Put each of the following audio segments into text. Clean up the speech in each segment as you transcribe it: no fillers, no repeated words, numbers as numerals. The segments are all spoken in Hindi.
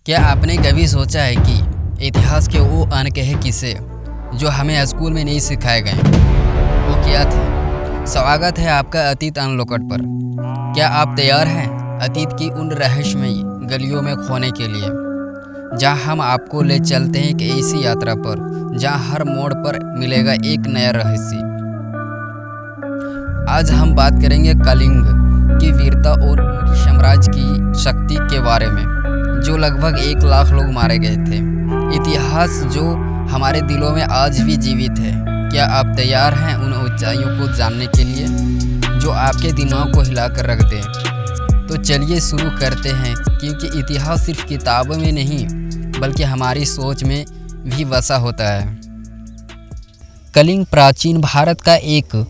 क्या आपने कभी सोचा है कि इतिहास के वो अनकहे किस्से जो हमें स्कूल में नहीं सिखाए गए वो क्या थे? स्वागत है आपका अतीत अनलोकट पर। क्या आप तैयार हैं अतीत की उन रहस्यमयी गलियों में खोने के लिए, जहां हम आपको ले चलते हैं एक ऐसी यात्रा पर जहां हर मोड़ पर मिलेगा एक नया रहस्य। आज हम बात करेंगे कलिंग की वीरता और मौर्य साम्राज्य की शक्ति के बारे में, जो लगभग 1 लाख लोग मारे गए थे। इतिहास जो हमारे दिलों में आज भी जीवित है। क्या आप तैयार हैं उन ऊंचाइयों को जानने के लिए जो आपके दिमाग को हिलाकर रख दें? तो चलिए शुरू करते हैं, क्योंकि इतिहास सिर्फ किताबों में नहीं बल्कि हमारी सोच में भी बसा होता है। कलिंग प्राचीन भारत का एक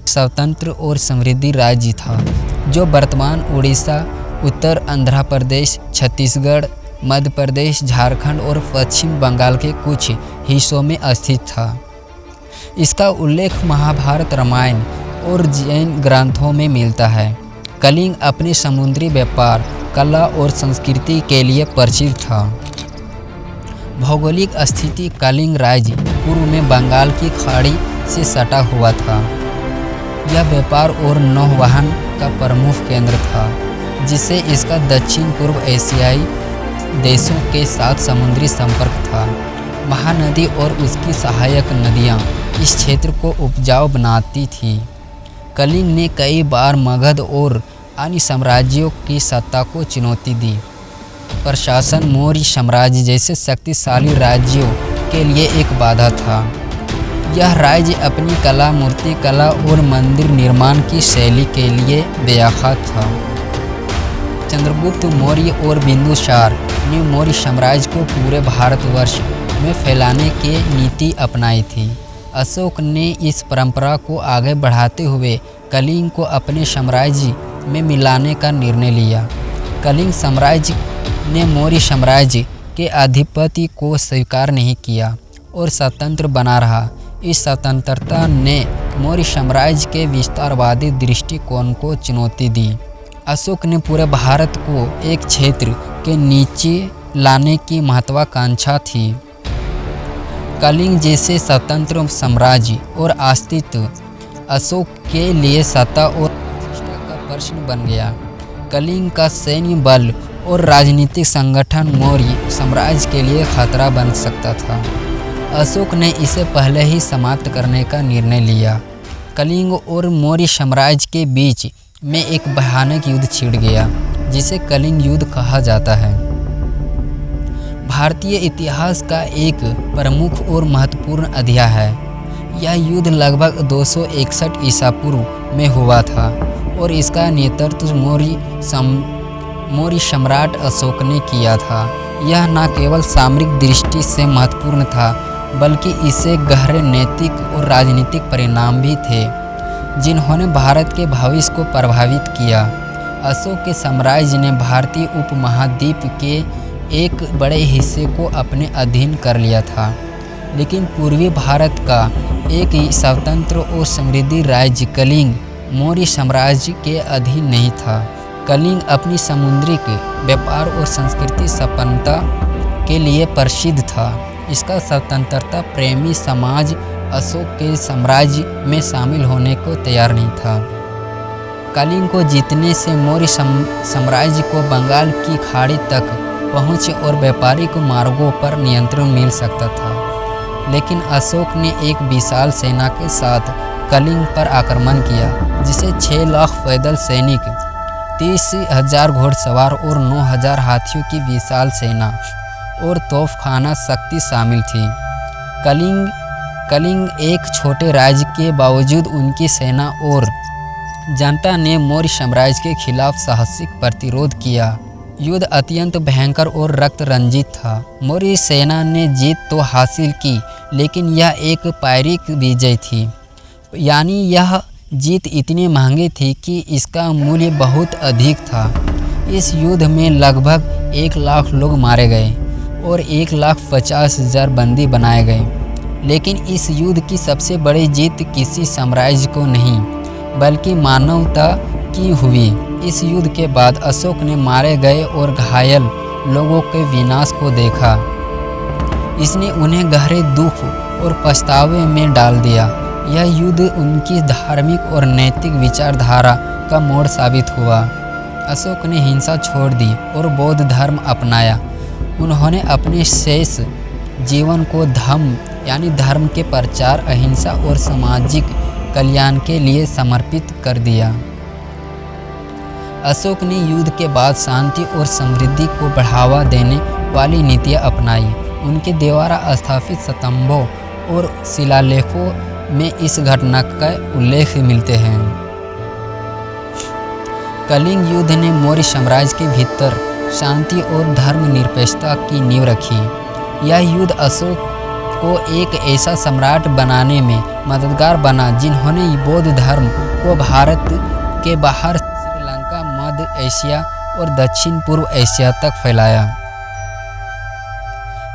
स्वतंत्र और समृद्ध राज्य था जो वर्तमान उड़ीसा, उत्तर आंध्र प्रदेश, छत्तीसगढ़, मध्य प्रदेश, झारखंड और पश्चिम बंगाल के कुछ हिस्सों में स्थित था। इसका उल्लेख महाभारत, रामायण और जैन ग्रंथों में मिलता है। कलिंग अपने समुद्री व्यापार, कला और संस्कृति के लिए प्रसिद्ध था। भौगोलिक स्थिति कलिंग राज्य पूर्व में बंगाल की खाड़ी से सटा हुआ था। यह व्यापार और नौवहन का प्रमुख केंद्र था, जिससे इसका दक्षिण पूर्व एशियाई देशों के साथ समुद्री संपर्क था। महानदी और उसकी सहायक नदियां इस क्षेत्र को उपजाऊ बनाती थीं। कलिंग ने कई बार मगध और अन्य साम्राज्यों की सत्ता को चुनौती दी। प्रशासन मौर्य साम्राज्य जैसे शक्तिशाली राज्यों के लिए एक बाधा था। यह राज्य अपनी कला, मूर्ति कला और मंदिर निर्माण की शैली के लिए विख्यात था। चंद्रगुप्त मौर्य और बिंदुसार ने मौर्य साम्राज्य को पूरे भारतवर्ष में फैलाने की नीति अपनाई थी। अशोक ने इस परंपरा को आगे बढ़ाते हुए कलिंग को अपने साम्राज्य में मिलाने का निर्णय लिया। कलिंग साम्राज्य ने मौर्य साम्राज्य के आधिपत्य को स्वीकार नहीं किया और स्वतंत्र बना रहा। इस स्वतंत्रता ने मौर्य साम्राज्य के विस्तारवादी दृष्टिकोण को चुनौती दी। अशोक ने पूरे भारत को एक क्षेत्र के नीचे लाने की महत्वाकांक्षा थी। कलिंग जैसे स्वतंत्र साम्राज्य और अस्तित्व अशोक के लिए सत्ता और प्रतिष्ठा का प्रश्न बन गया। कलिंग का सैन्य बल और राजनीतिक संगठन मौर्य साम्राज्य के लिए खतरा बन सकता था। अशोक ने इसे पहले ही समाप्त करने का निर्णय लिया। कलिंग और मौर्य साम्राज्य के बीच में एक भयानक युद्ध छिड़ गया, जिसे कलिंग युद्ध कहा जाता है। भारतीय इतिहास का एक प्रमुख और महत्वपूर्ण अध्याय है। यह युद्ध लगभग 261 ईसा पूर्व में हुआ था और इसका नेतृत्व मौर्य सम्राट अशोक ने किया था। यह न केवल सामरिक दृष्टि से महत्वपूर्ण था, बल्कि इससे गहरे नैतिक और राजनीतिक परिणाम भी थे, जिन्होंने भारत के भविष्य को प्रभावित किया। अशोक के साम्राज्य ने भारतीय उपमहाद्वीप के एक बड़े हिस्से को अपने अधीन कर लिया था, लेकिन पूर्वी भारत का एक स्वतंत्र और समृद्ध राज्य कलिंग मौर्य साम्राज्य के अधीन नहीं था। कलिंग अपनी समुद्री व्यापार और संस्कृति संपन्नता के लिए प्रसिद्ध था। इसका स्वतंत्रता प्रेमी समाज अशोक के साम्राज्य में शामिल होने को तैयार नहीं था। कलिंग को जीतने से मौर्य साम्राज्य को बंगाल की खाड़ी तक पहुंच और व्यापारिक मार्गों पर नियंत्रण मिल सकता था, लेकिन अशोक ने एक विशाल सेना के साथ कलिंग पर आक्रमण किया, जिसे 6 लाख पैदल सैनिक, 30,000 घोड़सवार और 9,000 हाथियों की विशाल सेना और तोपखाना शक्ति शामिल थी। कलिंग एक छोटे राज्य के बावजूद उनकी सेना और जनता ने मौर्य साम्राज्य के खिलाफ साहसिक प्रतिरोध किया। युद्ध अत्यंत भयंकर और रक्त रंजित था। मौर्य सेना ने जीत तो हासिल की, लेकिन यह एक पायरिक विजय थी, यानी यह जीत इतनी महंगी थी कि इसका मूल्य बहुत अधिक था। इस युद्ध में लगभग 1 लाख लोग मारे गए और 1,50,000 बंदी बनाए गए। लेकिन इस युद्ध की सबसे बड़ी जीत किसी साम्राज्य को नहीं, बल्कि मानवता की हुई। इस युद्ध के बाद अशोक ने मारे गए और घायल लोगों के विनाश को देखा। इसने उन्हें गहरे दुख और पछतावे में डाल दिया। यह युद्ध उनकी धार्मिक और नैतिक विचारधारा का मोड़ साबित हुआ। अशोक ने हिंसा छोड़ दी और बौद्ध धर्म अपनाया। उन्होंने अपने शेष जीवन को धर्म के प्रचार, अहिंसा और सामाजिक कल्याण के लिए समर्पित कर दिया। अशोक ने युद्ध के बाद शांति और समृद्धि को बढ़ावा देने वाली नीतियां अपनाई। उनके द्वारा स्थापित स्तंभों और शिलालेखों में इस घटना का उल्लेख मिलते हैं। कलिंग युद्ध ने मौर्य साम्राज्य के भीतर शांति और धर्मनिरपेक्षता की नींव रखी। यह युद्ध अशोक को एक ऐसा सम्राट बनाने में मददगार बना जिन्होंने बौद्ध धर्म को भारत के बाहर श्रीलंका, मध्य एशिया और दक्षिण पूर्व एशिया तक फैलाया।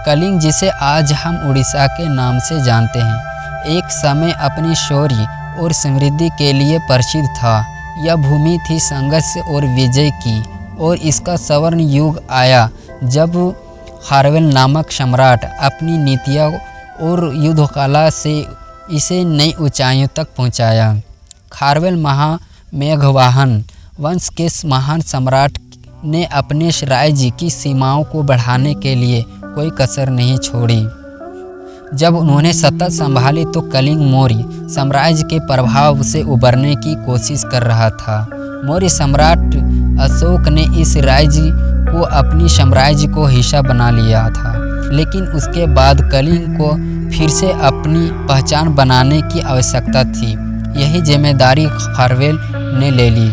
कलिंग, जिसे आज हम उड़ीसा के नाम से जानते हैं, एक समय अपनी शौर्य और समृद्धि के लिए प्रसिद्ध था। यह भूमि थी संघर्ष और विजय की, और इसका स्वर्ण युग आया जब खारवेल नामक सम्राट अपनी नीतियों और युद्धकला से इसे नई ऊंचाइयों तक पहुंचाया। खारवेल महामेघवाहन वंश के महान सम्राट ने अपने राज्य की सीमाओं को बढ़ाने के लिए कोई कसर नहीं छोड़ी। जब उन्होंने सत्ता संभाली तो कलिंग मौर्य साम्राज्य के प्रभाव से उबरने की कोशिश कर रहा था। मौर्य सम्राट अशोक ने इस राज्य को अपनी साम्राज्य को हिस्सा बना लिया था, लेकिन उसके बाद कलिंग को फिर से अपनी पहचान बनाने की आवश्यकता थी। यही जिम्मेदारी खारवेल ने ले ली।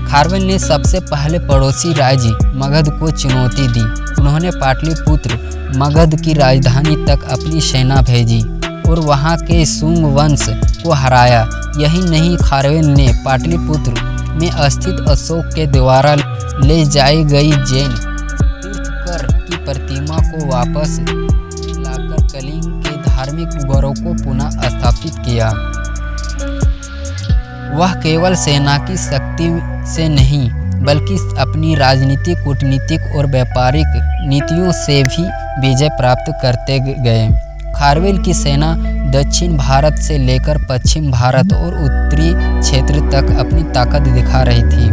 खारवेल ने सबसे पहले पड़ोसी राज्य मगध को चुनौती दी। उन्होंने पाटलिपुत्र, मगध की राजधानी तक अपनी सेना भेजी और वहां के शुंग वंश को हराया। यही नहीं, खारवेल ने पाटलिपुत्र में स्थित अशोक के द्वारा ले जाई गई जैन तीर्थंकर की प्रतिमा को वापस लाकर कलिंग के धार्मिक गौरव को पुनः स्थापित किया। वह केवल सेना की शक्ति से नहीं, बल्कि अपनी राजनीतिक, कूटनीतिक और व्यापारिक नीतियों से भी विजय प्राप्त करते गए। खारवेल की सेना दक्षिण भारत से लेकर पश्चिम भारत और उत्तरी क्षेत्र तक अपनी ताकत दिखा रही थी।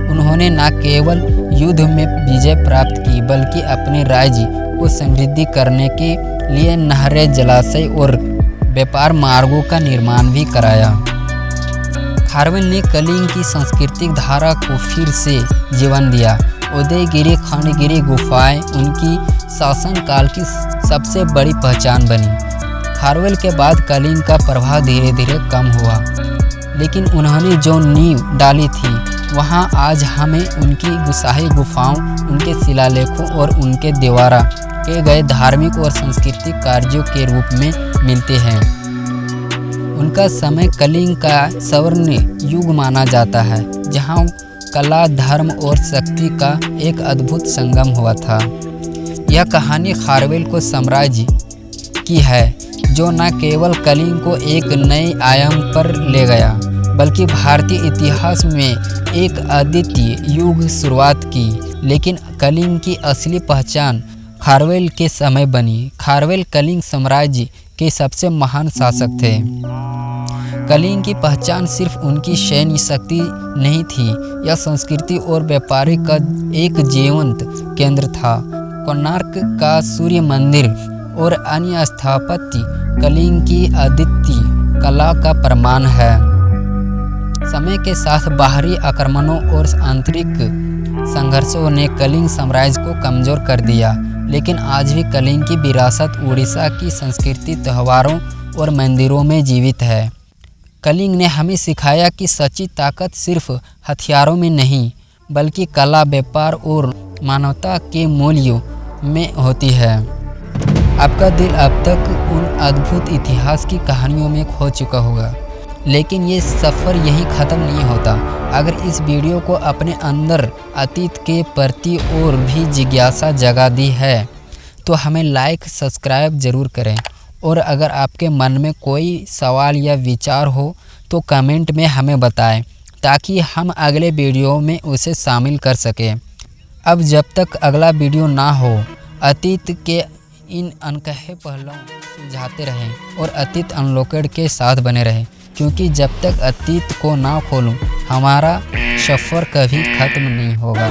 उन्होंने न केवल युद्ध में विजय प्राप्त की, बल्कि अपने राज्य को समृद्धि करने के लिए नहरें, जलाशय और व्यापार मार्गों का निर्माण भी कराया। खारवेल ने कलिंग की सांस्कृतिक धारा को फिर से जीवन दिया। उदयगिरि, खंडगिरी गुफाएं उनकी शासनकाल की सबसे बड़ी पहचान बनी। खारवेल के बाद कलिंग का प्रभाव धीरे धीरे कम हुआ, लेकिन उन्होंने जो नींव डाली थी वहां आज हमें उनकी शाही गुफाओं, उनके शिलालेखों और उनके द्वारा किए गए धार्मिक और सांस्कृतिक कार्यों के रूप में मिलते हैं। उनका समय कलिंग का स्वर्ण युग माना जाता है, जहां कला, धर्म और शक्ति का एक अद्भुत संगम हुआ था। यह कहानी खारवेल को साम्राज्य की है, जो न केवल कलिंग को एक नए आयाम पर ले गया, बल्कि भारतीय इतिहास में एक अद्वितीय युग शुरुआत की। लेकिन कलिंग की असली पहचान खारवेल के समय बनी। खारवेल कलिंग साम्राज्य के सबसे महान शासक थे। कलिंग की पहचान सिर्फ उनकी सैन्य शक्ति नहीं थी, यह संस्कृति और व्यापारिक का एक जीवंत केंद्र था। कोणार्क का सूर्य मंदिर और अन्य स्थापत्य कलिंग की अद्वितीय कला का प्रमाण है। समय के साथ बाहरी आक्रमणों और आंतरिक संघर्षों ने कलिंग साम्राज्य को कमजोर कर दिया, लेकिन आज भी कलिंग की विरासत उड़ीसा की संस्कृति, त्योहारों और मंदिरों में जीवित है। कलिंग ने हमें सिखाया कि सच्ची ताकत सिर्फ हथियारों में नहीं, बल्कि कला, व्यापार और मानवता के मूल्यों में होती है। आपका दिल अब तक उन अद्भुत इतिहास की कहानियों में खो चुका होगा, लेकिन ये सफ़र यहीं ख़त्म नहीं होता। अगर इस वीडियो को अपने अंदर अतीत के प्रति और भी जिज्ञासा जगा दी है तो हमें लाइक, सब्सक्राइब ज़रूर करें, और अगर आपके मन में कोई सवाल या विचार हो तो कमेंट में हमें बताएं, ताकि हम अगले वीडियो में उसे शामिल कर सकें। अब जब तक अगला वीडियो ना हो, अतीत के इन अनकहे पहलुओं सुलझाते रहें और अतीत अनलॉकेड के साथ बने रहें, क्योंकि जब तक अतीत को ना खोलूं, हमारा सफ़र कभी ख़त्म नहीं होगा।